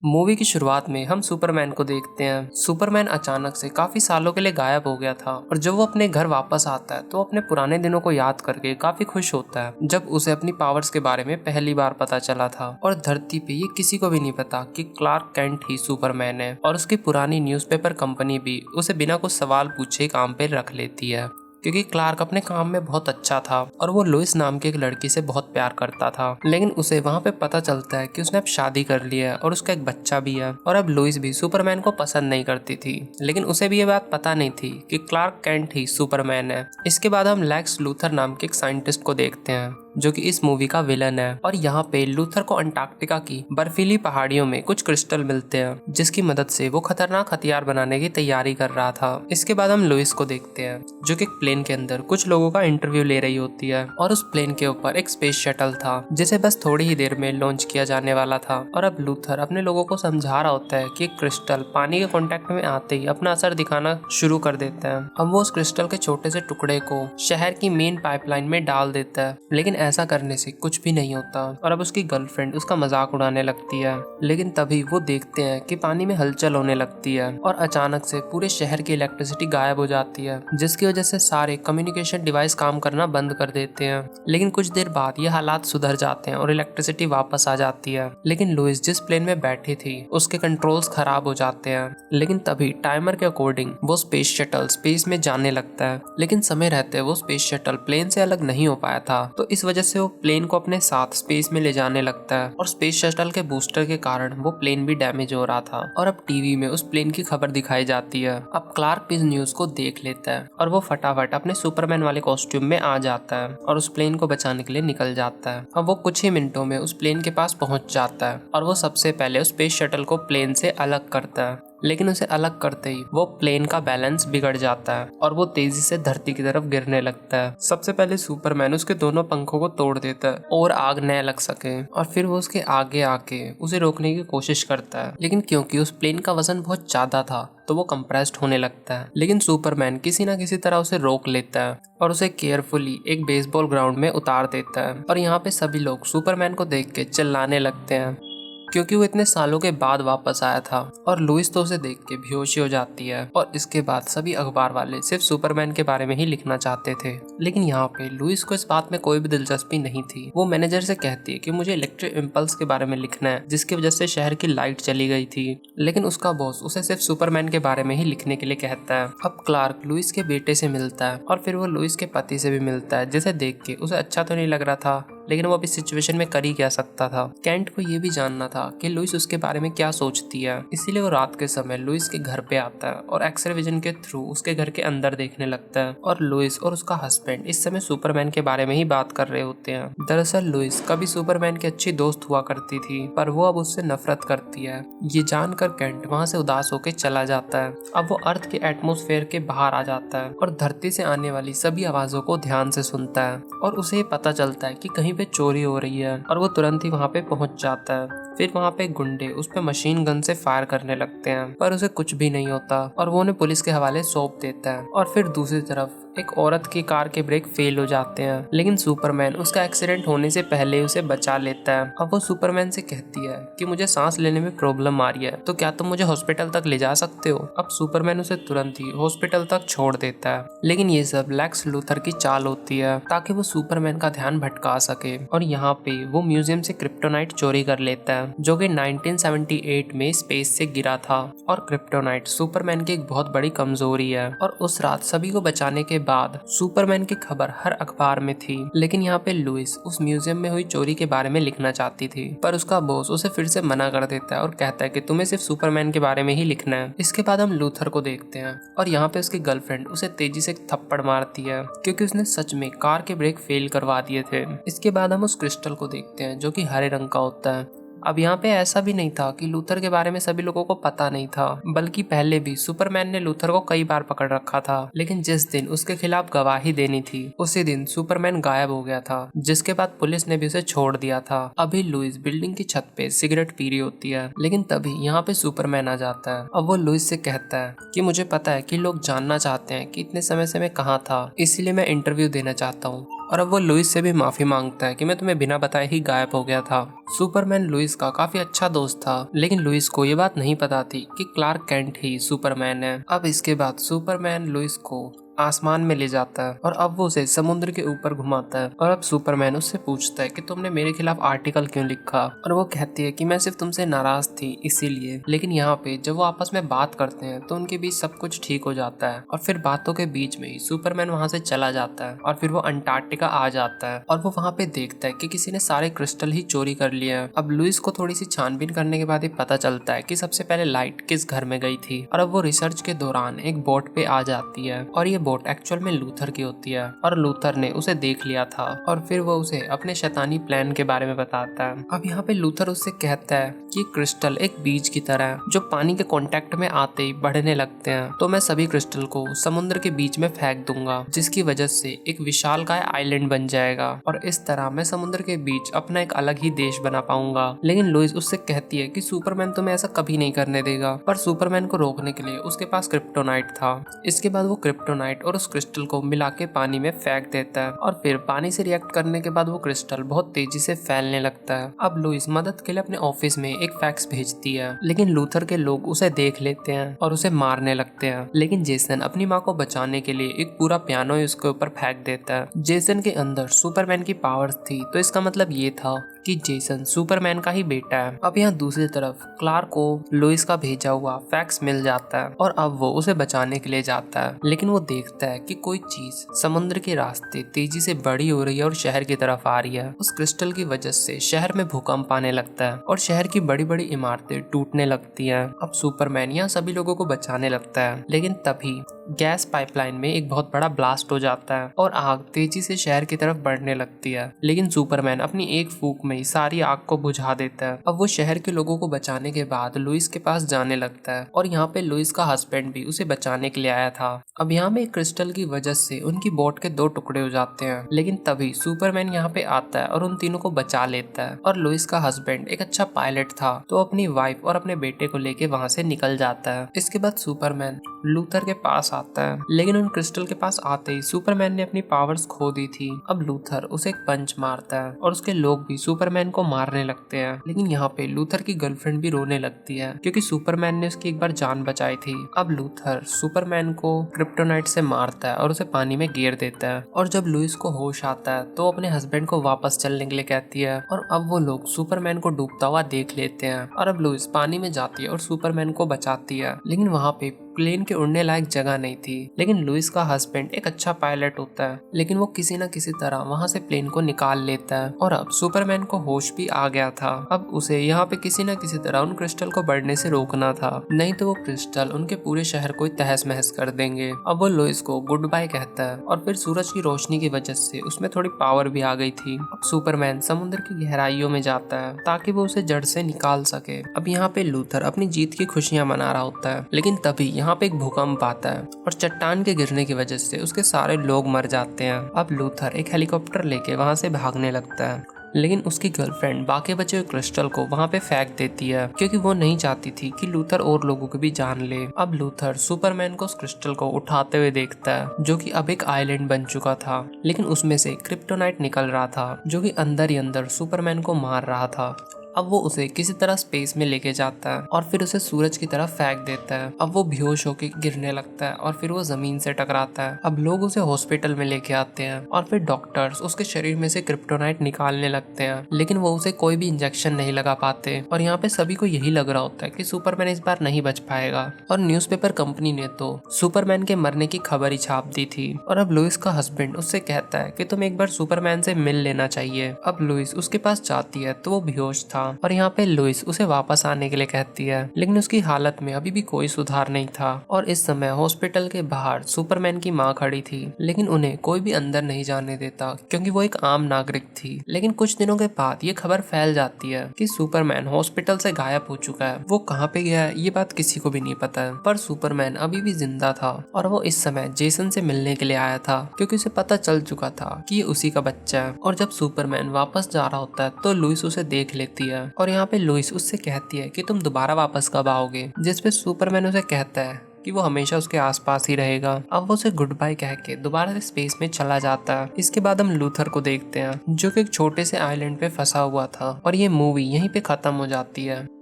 Movie की शुरुआत में हम सुपरमैन को देखते हैं। सुपरमैन अचानक से काफी सालों के लिए गायब हो गया था और जब वो अपने घर वापस आता है तो अपने पुराने दिनों को याद करके काफी खुश होता है जब उसे अपनी पावर्स के बारे में पहली बार पता चला था। और धरती पे ये किसी को भी नहीं पता कि क्लार्क केंट ही सुपरमैन है और उसकी पुरानी न्यूज़पेपर कंपनी भी उसे बिना कुछ सवाल पूछे काम पे रख लेती है क्योंकि क्लार्क अपने काम में बहुत अच्छा था और वो लुइस नाम की एक लड़की से बहुत प्यार करता था। लेकिन उसे वहाँ पे पता चलता है कि उसने अब शादी कर लिया है और उसका एक बच्चा भी है और अब लुइस भी सुपरमैन को पसंद नहीं करती थी। लेकिन उसे भी ये बात पता नहीं थी कि क्लार्क केंट ही सुपरमैन है। इसके बाद हम लेक्स लूथर नाम के एक साइंटिस्ट को देखते हैं जो कि इस मूवी का विलन है। और यहाँ पे लूथर को अंटार्कटिका की बर्फीली पहाड़ियों में कुछ क्रिस्टल मिलते हैं जिसकी मदद से वो खतरनाक हथियार बनाने की तैयारी कर रहा था। इसके बाद हम लुइस को देखते हैं जो कि एक प्लेन के अंदर कुछ लोगों का इंटरव्यू ले रही होती है और उस प्लेन के ऊपर एक स्पेस शटल था जिसे बस थोड़ी ही देर में लॉन्च किया जाने वाला था। और अब लूथर अपने लोगों को समझा रहा होता है कि क्रिस्टल पानी के कांटेक्ट में आते ही अपना असर दिखाना शुरू कर देता है। अब वो उस क्रिस्टल के छोटे से टुकड़े को शहर की मेन पाइपलाइन में डाल देता है, लेकिन ऐसा करने से कुछ भी नहीं होता और अब उसकी गर्लफ्रेंड उसका मजाक उड़ाने लगती है। लेकिन तभी वो देखते हैं कि पानी में हलचल होने लगती है और अचानक से पूरे शहर की इलेक्ट्रिसिटी गायब हो जाती है जिसकी वजह से सारे कम्युनिकेशन डिवाइस काम करना बंद कर देते हैं। लेकिन कुछ देर बाद ये हालात सुधर जाते हैं और इलेक्ट्रिसिटी वापस आ जाती है। लेकिन लुइस जिस प्लेन में बैठी थी उसके कंट्रोल्स खराब हो जाते हैं। लेकिन तभी टाइमर के अकॉर्डिंग वो स्पेस शटल स्पेस में जाने लगता है। लेकिन समय रहते वो स्पेस शटल प्लेन से अलग नहीं हो पाया था तो इस वजह से वो प्लेन को अपने साथ स्पेस में ले जाने लगता है और स्पेस शटल के बूस्टर के कारण वो प्लेन भी डैमेज हो रहा था। और अब टीवी में उस प्लेन की खबर दिखाई जाती है। अब क्लार्क इस न्यूज को देख लेता है और वो फटाफट अपने सुपरमैन वाले कॉस्ट्यूम में आ जाता है और उस प्लेन को बचाने के लिए निकल जाता है। अब वो कुछ ही मिनटों में उस प्लेन के पास पहुंच जाता है और वो सबसे पहले उस स्पेस शटल को प्लेन से अलग करता है। लेकिन उसे अलग करते ही वो प्लेन का बैलेंस बिगड़ जाता है और वो तेजी से धरती की तरफ गिरने लगता है। सबसे पहले सुपरमैन उसके दोनों पंखों को तोड़ देता है और आग न लग सके और फिर वो उसके आगे आके उसे रोकने की कोशिश करता है। लेकिन क्योंकि उस प्लेन का वजन बहुत ज्यादा था तो वो कंप्रेस्ड होने लगता है। लेकिन सुपरमैन किसी न किसी तरह उसे रोक लेता है और उसे केयरफुली एक बेसबॉल ग्राउंड में उतार देता है। और यहाँ पे सभी लोग सुपरमैन को देख के चिल्लाने लगते हैं क्योंकि वो इतने सालों के बाद वापस आया था। और लुइस तो उसे देख के बेहोशी हो जाती है और इसके बाद सभी अखबार वाले सिर्फ सुपरमैन के बारे में ही लिखना चाहते थे। लेकिन यहाँ पे लुइस को इस बात में कोई भी दिलचस्पी नहीं थी। वो मैनेजर से कहती है कि मुझे इलेक्ट्रिक इम्पल्स के बारे में लिखना है जिसकी वजह से शहर की लाइट चली गई थी। लेकिन उसका बॉस उसे सिर्फ सुपरमैन के बारे में ही लिखने के लिए कहता है। अब क्लार्क लुइस के बेटे से मिलता है और फिर वो लुइस के पति से भी मिलता है जिसे देख के उसे अच्छा तो नहीं लग रहा था, लेकिन वो अभी सिचुएशन में कर ही क्या सकता था। केंट को ये भी जानना था कि लुइस उसके बारे में क्या सोचती है, इसीलिए वो रात के समय लुइस के घर पे आता है और एक्सरे विजन के थ्रू उसके घर के अंदर देखने लगता है। और लुइस और उसका हस्बैंड इस समय सुपरमैन के बारे में ही बात कर रहे होते हैं। दरअसल लुइस कभी सुपरमैन की अच्छी दोस्त हुआ करती थी पर वो अब उससे नफरत करती है। ये जानकर केंट वहाँ से उदास होकर चला जाता है। अब वो अर्थ के एटमोस्फेयर के बाहर आ जाता है और धरती से आने वाली सभी आवाजों को ध्यान से सुनता है और उसे पता चलता है कि कहीं पे चोरी हो रही है और वो तुरंत ही वहाँ पे पहुंच जाता है। फिर वहाँ पे गुंडे उस पे मशीन गन से फायर करने लगते हैं पर उसे कुछ भी नहीं होता और वो उन्हें पुलिस के हवाले सौंप देता है। और फिर दूसरी तरफ एक औरत की कार के ब्रेक फेल हो जाते हैं, लेकिन सुपरमैन उसका एक्सीडेंट होने से पहले उसे बचा लेता है। अब वो सुपरमैन से कहती है कि मुझे सांस लेने में प्रॉब्लम आ रही है तो क्या तुम मुझे हॉस्पिटल तक ले जा सकते हो। अब सुपरमैन उसे तुरंत ही हॉस्पिटल तक छोड़ देता है। लेकिन ये सब लेक्स लूथर की चाल होती है ताकि वो सुपरमैन का ध्यान भटका सके। और यहाँ पे वो म्यूजियम से क्रिप्टोनाइट चोरी कर लेता है जो कि 1978 में स्पेस से गिरा था। और क्रिप्टोनाइट सुपरमैन की एक बहुत बड़ी कमजोरी है। और उस रात सभी को बचाने के बाद सुपरमैन की खबर हर अखबार में थी। लेकिन यहाँ पे लुइस उस म्यूजियम में हुई चोरी के बारे में लिखना चाहती थी पर उसका बॉस उसे फिर से मना कर देता है और कहता है कि तुम्हें सिर्फ सुपरमैन के बारे में ही लिखना है। इसके बाद हम लूथर को देखते हैं और यहाँ पे उसकी गर्लफ्रेंड उसे तेजी से थप्पड़ मारती है क्योंकि उसने सच में कार के ब्रेक फेल करवा दिए थे। इसके बाद हम उस क्रिस्टल को देखते हैं जो कि हरे रंग का होता है। अब यहाँ पे ऐसा भी नहीं था कि लूथर के बारे में सभी लोगों को पता नहीं था, बल्कि पहले भी सुपरमैन ने लूथर को कई बार पकड़ रखा था। लेकिन जिस दिन उसके खिलाफ गवाही देनी थी उसी दिन सुपरमैन गायब हो गया था, जिसके बाद पुलिस ने भी उसे छोड़ दिया था। अभी लुइस बिल्डिंग की छत पे सिगरेट पी रही होती है, लेकिन तभी यहाँ पे सुपरमैन आ जाता है। अब वो लुइस से कहता है कि मुझे पता है कि लोग जानना चाहते हैं कि इतने समय से मैं कहाँ था, इसीलिए मैं इंटरव्यू देना चाहता हूँ। और अब वो लुइस से भी माफी मांगता है कि मैं तुम्हें बिना बताए ही गायब हो गया था। सुपरमैन लुइस का काफी अच्छा दोस्त था, लेकिन लुइस को ये बात नहीं पता थी कि क्लार्क कैंट ही सुपरमैन है। अब इसके बाद सुपरमैन लुइस को आसमान में ले जाता है और अब वो उसे समुद्र के ऊपर घुमाता है। और अब सुपरमैन उससे पूछता है कि तुमने मेरे खिलाफ आर्टिकल क्यों लिखा, और वो कहती है कि मैं सिर्फ तुमसे नाराज थी इसीलिए। लेकिन यहाँ पे जब वो आपस में बात करते हैं तो उनके बीच सब कुछ ठीक हो जाता है और फिर बातों के बीच में ही सुपरमैन वहाँ से चला जाता है और फिर वो अंटार्कटिका आ जाता है और वो वहाँ पे देखता है कि किसी ने सारे क्रिस्टल ही चोरी कर लिए हैं। अब लुइस को थोड़ी सी छानबीन करने के बाद ही पता चलता है कि सबसे पहले लाइट किस घर में गई थी, और अब वो रिसर्च के दौरान एक बोट पे आ जाती है और ये बोट एक्चुअल में लूथर की होती है और लूथर ने उसे देख लिया था और फिर वो उसे अपने शैतानी प्लान के बारे में बताता है। अब यहाँ पे लूथर उससे कहता है कि क्रिस्टल एक बीज की तरह है जो पानी के कांटेक्ट में आते ही बढ़ने लगते हैं, तो मैं सभी क्रिस्टल को समुद्र के बीच में फेंक दूंगा जिसकी वजह से एक विशालकाय आइलैंड बन जाएगा और इस तरह मैं समुद्र के बीच अपना एक अलग ही देश बना पाऊंगा। लेकिन लुइस उससे कहती है कि सुपरमैन तुम्हें ऐसा कभी नहीं करने देगा, पर सुपरमैन को रोकने के लिए उसके पास क्रिप्टोनाइट था। इसके बाद वो क्रिप्टोनाइट और उस क्रिस्टल को मिला के पानी में फेंक देता है और फिर पानी से रिएक्ट करने के बाद वो क्रिस्टल बहुत तेजी से फैलने लगता है। अब लुइस मदद के लिए अपने ऑफिस में एक फैक्स भेजती है, लेकिन लूथर के लोग उसे देख लेते हैं और उसे मारने लगते हैं। लेकिन जेसन अपनी माँ को बचाने के लिए एक पूरा पियानो उसके ऊपर फेंक देता है। जेसन के अंदर सुपरमैन की पावर्स थी, तो इसका मतलब ये था कि जेसन सुपरमैन का ही बेटा है। अब यहाँ दूसरी तरफ क्लार्क को लुइस का भेजा हुआ फैक्स मिल जाता है और अब वो उसे बचाने के लिए जाता है, लेकिन वो देखता है कि कोई चीज समुद्र के रास्ते तेजी से बड़ी हो रही है और शहर की तरफ आ रही है। उस क्रिस्टल की वजह से शहर में भूकंप आने लगता है और शहर की बड़ी बड़ी इमारतें टूटने लगती हैं। अब सुपरमैन यहाँ सभी लोगों को बचाने लगता है, लेकिन तभी गैस पाइपलाइन में एक बहुत बड़ा ब्लास्ट हो जाता है और आग तेजी से शहर की तरफ बढ़ने लगती है। लेकिन सुपरमैन अपनी एक फूंक में ही सारी आग को बुझा देता है। अब वो शहर के लोगों को बचाने के बाद लुइस के पास जाने लगता है और यहाँ पे लुइस का हस्बैंड भी उसे बचाने के लिए आया था। अब यहाँ पे क्रिस्टल की वजह से उनकी बोट के 2 टुकड़े हो जाते हैं, लेकिन तभी सुपरमैन यहाँ पे आता है और उन तीनों को बचा लेता है। और लुइस का हस्बैंड एक अच्छा पायलट था, तो अपनी वाइफ और अपने बेटे को लेके वहाँ से निकल जाता है। इसके बाद सुपरमैन लूथर के पास आता है, लेकिन उन क्रिस्टल के पास आते ही सुपरमैन ने अपनी पावर्स खो दी थी। अब लूथर उसे एक पंच मारता है और उसके लोग भी सुपरमैन को मारने लगते हैं। लेकिन यहाँ पे लूथर की गर्लफ्रेंड भी रोने लगती है क्योंकि सुपरमैन ने उसकी एक बार जान बचाई थी। अब लूथर सुपरमैन को क्रिप्टोनाइट से मारता है और उसे पानी में गिर देता है। और जब लुइस को होश आता है तो अपने हस्बैंड को वापस चलने के लिए कहती है और अब वो लोग सुपरमैन को डूबता हुआ देख लेते हैं। और अब लुइस पानी में जाती है और सुपरमैन को बचाती है, लेकिन वहाँ पे प्लेन के उड़ने लायक जगह नहीं थी। लेकिन लुइस का हस्बैंड एक अच्छा पायलट होता है, लेकिन वो किसी न किसी तरह वहाँ से प्लेन को निकाल लेता है और अब सुपरमैन को होश भी आ गया था। अब उसे यहाँ पे किसी न किसी तरह उन क्रिस्टल को बढ़ने से रोकना था, नहीं तो वो क्रिस्टल उनके पूरे शहर को तहस महस कर देंगे। अब वो लुइस को गुड बाय कहता है और फिर सूरज की रोशनी की वजह से उसमें थोड़ी पावर भी आ गई थी। अब सुपरमैन समुद्र की गहराइयों में जाता है ताकि वो उसे जड़ से निकाल सके। अब यहाँ पे लूथर अपनी जीत की खुशियां मना रहा होता है, लेकिन तभी यहाँ पे एक भूकंप आता है और चट्टान के गिरने की वजह से उसके सारे लोग मर जाते हैं। अब लूथर एक हेलीकॉप्टर लेके वहाँ से भागने लगता है, लेकिन उसकी गर्लफ्रेंड बाकी बचे हुए क्रिस्टल को वहाँ पे फेंक देती है क्योंकि वो नहीं चाहती थी कि लूथर और लोगों को भी जान ले। अब लूथर सुपरमैन को उस क्रिस्टल को उठाते हुए देखता है जो कि अब एक आइलैंड बन चुका था, लेकिन उसमें से क्रिप्टोनाइट निकल रहा था जो कि अंदर ही अंदर सुपरमैन को मार रहा था। अब वो उसे किसी तरह स्पेस में लेके जाता है और फिर उसे सूरज की तरफ फेंक देता है। अब वो बेहोश होकर गिरने लगता है और फिर वो जमीन से टकराता है। अब लोग उसे हॉस्पिटल में लेके आते हैं और फिर डॉक्टर्स उसके शरीर में से क्रिप्टोनाइट निकालने लगते हैं, लेकिन वो उसे कोई भी इंजेक्शन नहीं लगा पाते। और यहाँ पे सभी को यही लग रहा होता है कि सुपरमैन इस बार नहीं बच पाएगा। और न्यूज़पेपर कंपनी ने तो सुपरमैन के मरने की खबर ही छाप दी थी। और अब लुइस का हस्बैंड उससे कहता है कि तुम एक बार सुपरमैन से मिल लेना चाहिए। अब लुइस उसके पास जाती है तो वो बेहोश था और यहाँ पे लुइस उसे वापस आने के लिए कहती है, लेकिन उसकी हालत में अभी भी कोई सुधार नहीं था। और इस समय हॉस्पिटल के बाहर सुपरमैन की माँ खड़ी थी, लेकिन उन्हें कोई भी अंदर नहीं जाने देता क्योंकि वो एक आम नागरिक थी। लेकिन कुछ दिनों के बाद ये खबर फैल जाती है कि सुपरमैन हॉस्पिटल से गायब हो चुका है। वो कहाँ पे गया है ये बात किसी को भी नहीं पता है, पर सुपरमैन अभी भी जिंदा था और वो इस समय जेसन से मिलने के लिए आया था क्योंकि उसे पता चल चुका था कि ये उसी का बच्चा है। और जब सुपरमैन वापस जा रहा होता है तो लुइस उसे देख लेती है और यहाँ पे लुइस उससे कहती है कि तुम दोबारा वापस कब आओगे, जिस पे सुपरमैन उसे कहता है कि वो हमेशा उसके आसपास ही रहेगा। अब वो उसे गुड बाय कह के दोबारा से स्पेस में चला जाता है। इसके बाद हम लूथर को देखते हैं जो कि एक छोटे से आइलैंड पे फंसा हुआ था और ये मूवी यहीं पे खत्म हो जाती है।